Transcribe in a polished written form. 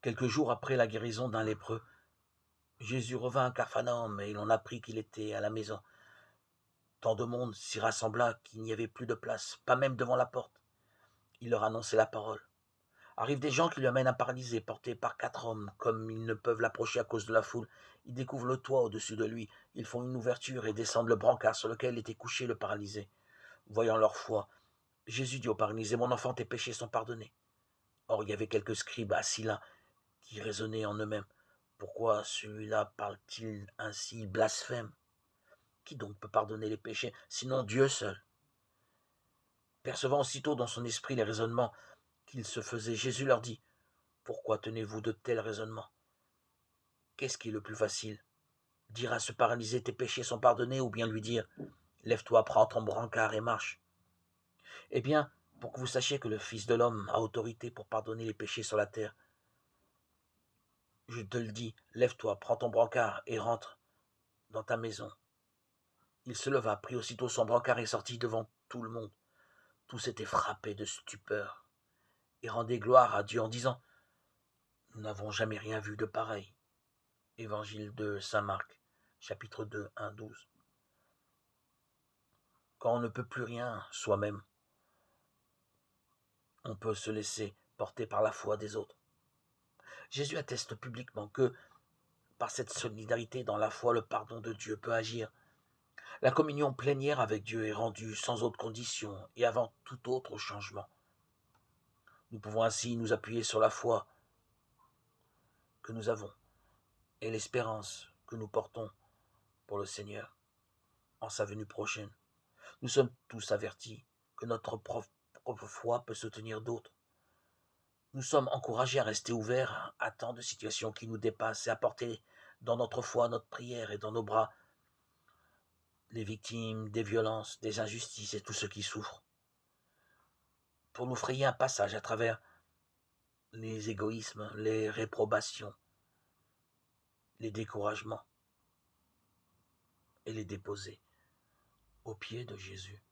Quelques jours après la guérison d'un lépreux, Jésus revint à Capharnaüm et l'on apprit qu'il était à la maison. Tant de monde s'y rassembla qu'il n'y avait plus de place, pas même devant la porte. Il leur annonçait la parole. Arrivent des gens qui lui amènent un paralysé porté par 4 hommes. Comme ils ne peuvent l'approcher à cause de la foule, ils découvrent le toit au-dessus de lui. Ils font une ouverture et descendent le brancard sur lequel était couché le paralysé. Voyant leur foi, Jésus dit au paralysé, « Mon enfant, tes péchés sont pardonnés. » Or, il y avait quelques scribes assis là qui raisonnaient en eux-mêmes. Pourquoi celui-là parle-t-il ainsi, il blasphème? Qui donc peut pardonner les péchés, sinon Dieu seul? Percevant aussitôt dans son esprit les raisonnements qu'il se faisait, Jésus leur dit, « Pourquoi tenez-vous de tels raisonnements? Qu'est-ce qui est le plus facile? Dire à ce paralysé, tes péchés sont pardonnés, ou bien lui dire, lève-toi, prends ton brancard et marche? Eh bien, pour que vous sachiez que le Fils de l'homme a autorité pour pardonner les péchés sur la terre, je te le dis, lève-toi, prends ton brancard et rentre dans ta maison. » Il se leva, prit aussitôt son brancard et sortit devant tout le monde. Tous étaient frappés de stupeur et rendaient gloire à Dieu en disant, « Nous n'avons jamais rien vu de pareil. » Évangile de saint Marc, chapitre 2, 1, 12. Quand on ne peut plus rien soi-même, on peut se laisser porter par la foi des autres. Jésus atteste publiquement que, par cette solidarité dans la foi, le pardon de Dieu peut agir. La communion plénière avec Dieu est rendue sans autre condition et avant tout autre changement. Nous pouvons ainsi nous appuyer sur la foi que nous avons et l'espérance que nous portons pour le Seigneur en sa venue prochaine. Nous sommes tous avertis que notre propre foi peut soutenir d'autres. Nous sommes encouragés à rester ouverts à tant de situations qui nous dépassent et à porter dans notre foi, notre prière et dans nos bras les victimes des violences, des injustices et tous ceux qui souffrent, pour nous frayer un passage à travers les égoïsmes, les réprobations, les découragements et les déposer aux pieds de Jésus.